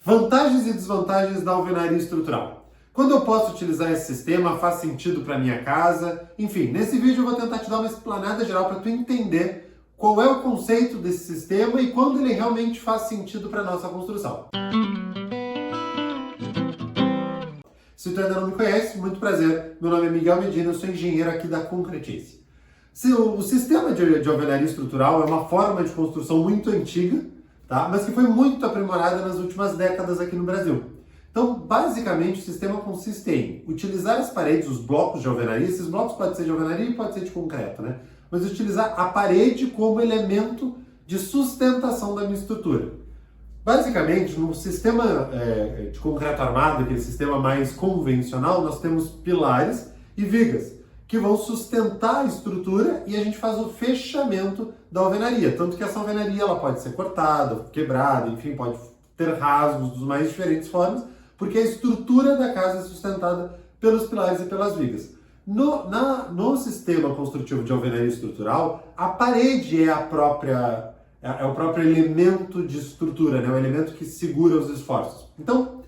Vantagens e desvantagens da alvenaria estrutural. Quando eu posso utilizar esse sistema, faz sentido para minha casa? Enfim, nesse vídeo eu vou tentar te dar uma explanada geral para tu entender qual é o conceito desse sistema e quando ele realmente faz sentido para a nossa construção. Se tu ainda não me conhece, muito prazer. Meu nome é Miguel Medina, eu sou engenheiro aqui da Concretice. O sistema de alvenaria estrutural é uma forma de construção muito antiga, tá? Mas que foi muito aprimorada nas últimas décadas aqui no Brasil. Então, basicamente, o sistema consiste em utilizar as paredes, os blocos de alvenaria. Esses blocos podem ser de alvenaria e pode ser de concreto, né? Mas utilizar a parede como elemento de sustentação da minha estrutura. Basicamente, no sistema de concreto armado, aquele sistema mais convencional, nós temos pilares e vigas que vão sustentar a estrutura e a gente faz o fechamento da alvenaria. Tanto que essa alvenaria ela pode ser cortada, quebrada, enfim, pode ter rasgos dos mais diferentes formas, porque a estrutura da casa é sustentada pelos pilares e pelas vigas. No sistema construtivo de alvenaria estrutural, a parede é o próprio elemento de estrutura, né? O elemento que segura os esforços. Então,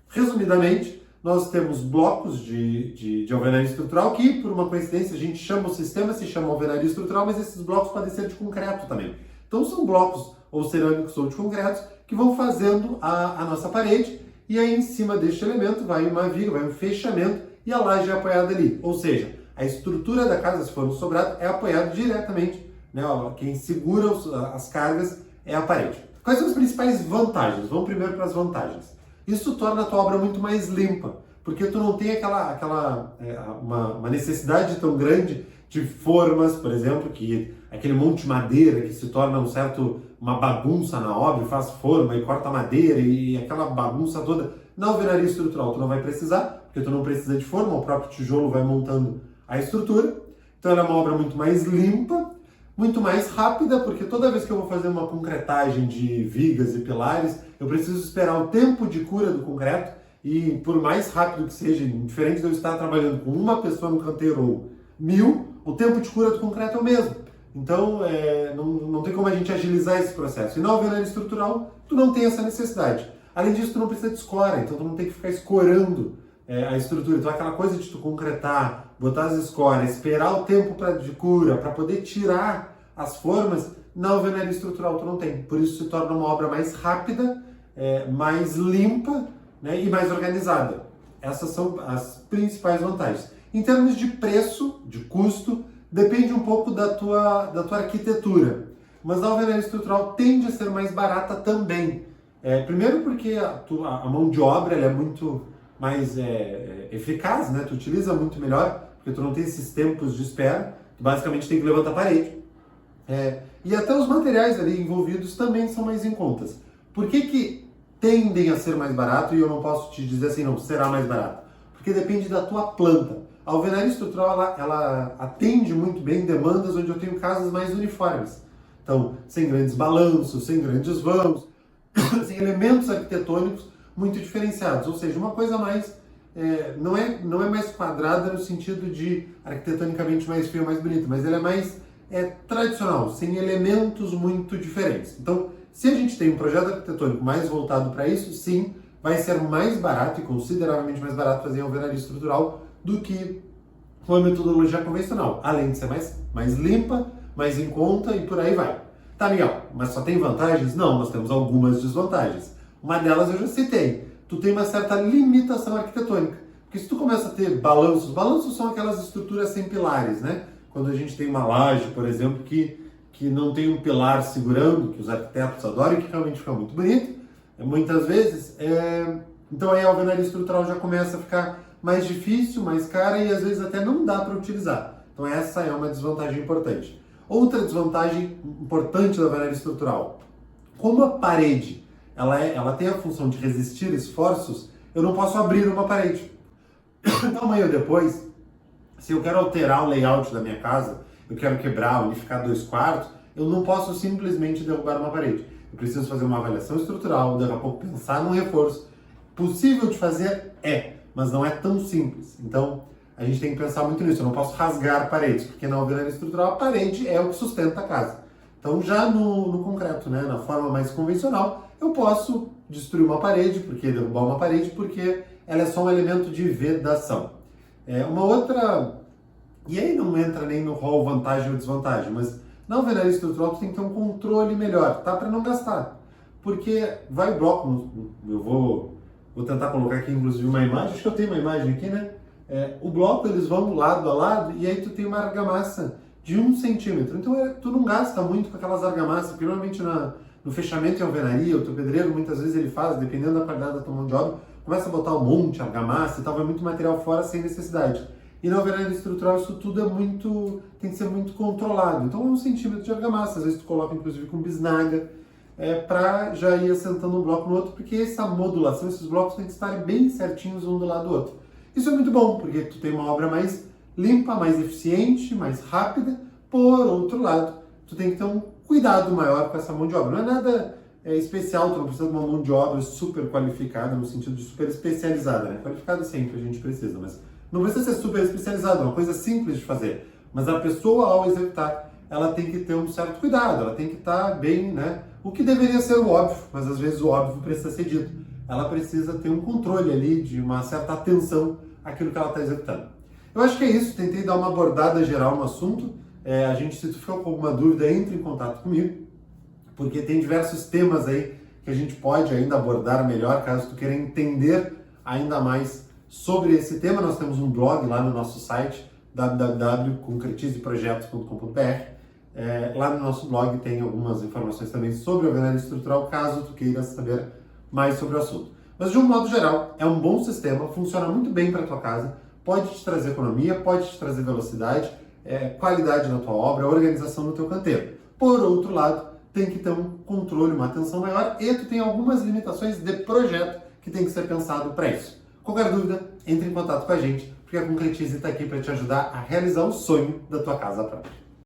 resumidamente, nós temos blocos de alvenaria estrutural que, por uma coincidência, a gente chama o sistema, se chama alvenaria estrutural, mas esses blocos podem ser de concreto também. Então, são blocos ou cerâmicos ou de concreto que vão fazendo a nossa parede e aí em cima deste elemento vai uma viga, vai um fechamento e a laje é apoiada ali. Ou seja, a estrutura da casa, se for no sobrado, é apoiada diretamente, né? Quem segura as cargas é a parede. Quais são as principais vantagens? Vamos primeiro para as vantagens. Isso torna a tua obra muito mais limpa, porque tu não tem uma necessidade tão grande de formas, por exemplo, que aquele monte de madeira que se torna uma bagunça na obra, faz forma e corta madeira e aquela bagunça toda. Na alvenaria estrutural tu não vai precisar, porque tu não precisa de forma, o próprio tijolo vai montando a estrutura. Então ela é uma obra muito mais limpa, muito mais rápida, porque toda vez que eu vou fazer uma concretagem de vigas e pilares, eu preciso esperar o tempo de cura do concreto e por mais rápido que seja, diferente de eu estar trabalhando com uma pessoa no canteiro ou 1000, o tempo de cura do concreto é o mesmo. Então, não tem como a gente agilizar esse processo. E na alvenaria estrutural, tu não tem essa necessidade. Além disso, tu não precisa de escora, então tu não tem que ficar escorando a estrutura. Então, aquela coisa de tu concretar, botar as escoras, esperar o tempo de cura para poder tirar as formas, na alvenaria estrutural tu não tem. Por isso se torna uma obra mais rápida, mais limpa, né, e mais organizada. Essas são as principais vantagens. Em termos de preço, de custo, depende um pouco da tua arquitetura. Mas a alvenaria estrutural tende a ser mais barata também. Primeiro porque a mão de obra ela é muito mais eficaz, né? Tu utiliza muito melhor, porque tu não tem esses tempos de espera. Tu basicamente tem que levantar a parede. E até os materiais ali envolvidos também são mais em contas. Por que tendem a ser mais barato e eu não posso te dizer assim, não, será mais barato? Porque depende da tua planta. A alvenaria estrutural, ela atende muito bem demandas onde eu tenho casas mais uniformes. Então, sem grandes balanços, sem grandes vãos, sem elementos arquitetônicos muito diferenciados. Ou seja, uma coisa mais, não é mais quadrada no sentido de arquitetonicamente mais feia, mais bonita, mas ela é mais tradicional, sem elementos muito diferentes. Então, se a gente tem um projeto arquitetônico mais voltado para isso, sim, vai ser mais barato e consideravelmente mais barato fazer alvenaria estrutural do que uma metodologia convencional. Além de ser mais limpa, mais em conta e por aí vai. Tá, Miguel, mas só tem vantagens? Não, nós temos algumas desvantagens. Uma delas eu já citei. Tu tem uma certa limitação arquitetônica. Porque se tu começa a ter balanços são aquelas estruturas sem pilares, né? Quando a gente tem uma laje, por exemplo, que não tem um pilar segurando, que os arquitetos adoram e que realmente fica muito bonito, muitas vezes, então aí a alvenaria estrutural já começa a ficar mais difícil, mais cara e às vezes até não dá para utilizar. Então essa é uma desvantagem importante. Outra desvantagem importante da alvenaria estrutural, como a parede ela tem a função de resistir esforços, eu não posso abrir uma parede. Então amanhã ou depois, se eu quero alterar o layout da minha casa, eu quero quebrar, unificar 2 quartos, eu não posso simplesmente derrubar uma parede. Eu preciso fazer uma avaliação estrutural, daqui a pouco pensar num reforço. Possível de fazer? Mas não é tão simples. Então, a gente tem que pensar muito nisso. Eu não posso rasgar paredes, porque na alvenaria estrutural a parede é o que sustenta a casa. Então, já no concreto, né, na forma mais convencional, eu posso destruir uma parede, porque derrubar uma parede, porque ela é só um elemento de vedação. Uma outra, e aí não entra nem no rol vantagem ou desvantagem, mas na alvenaria estrutural tu tem que ter um controle melhor, tá? Para não gastar. Porque vai o bloco, eu vou tentar colocar aqui inclusive uma imagem, acho que eu tenho uma imagem aqui, né? O bloco eles vão lado a lado e aí tu tem uma argamassa de 1 centímetro. Então tu não gasta muito com aquelas argamassas, porque normalmente no fechamento em alvenaria, o teu pedreiro muitas vezes ele faz, dependendo da qualidade da tua mão de obra, começa a botar um monte de argamassa e tal, vai muito material fora sem necessidade. E na alvenaria estrutural isso tudo tem que ser muito controlado. Então 1 centímetro de argamassa, às vezes tu coloca inclusive com bisnaga, para já ir assentando um bloco no outro, porque essa modulação, esses blocos têm que estar bem certinhos um do lado do outro. Isso é muito bom, porque tu tem uma obra mais limpa, mais eficiente, mais rápida. Por outro lado, tu tem que ter um cuidado maior com essa mão de obra. Não é nada especial, tu não precisa de uma mão de obra super qualificada, no sentido de super especializada, né? Qualificada sempre a gente precisa, mas não precisa ser super especializada, é uma coisa simples de fazer. Mas a pessoa, ao executar, ela tem que ter um certo cuidado, ela tem que estar bem, né? O que deveria ser o óbvio, mas às vezes o óbvio precisa ser dito. Ela precisa ter um controle ali, de uma certa atenção àquilo que ela está executando. Eu acho que é isso, tentei dar uma abordada geral no assunto. Se tu ficou com alguma dúvida, entre em contato comigo, porque tem diversos temas aí que a gente pode ainda abordar melhor, caso tu queira entender ainda mais sobre esse tema. Nós temos um blog lá no nosso site, www.concretizeprojetos.com.br. Lá no nosso blog tem algumas informações também sobre alvenaria estrutural, caso tu queira saber mais sobre o assunto. Mas de um modo geral, é um bom sistema, funciona muito bem para a tua casa, pode te trazer economia, pode te trazer velocidade, qualidade na tua obra, organização no teu canteiro. Por outro lado, tem que ter um controle, uma atenção maior, e tu tem algumas limitações de projeto que tem que ser pensado para isso. Qualquer dúvida, entre em contato com a gente, porque a Concretize está aqui para te ajudar a realizar o sonho da tua casa própria.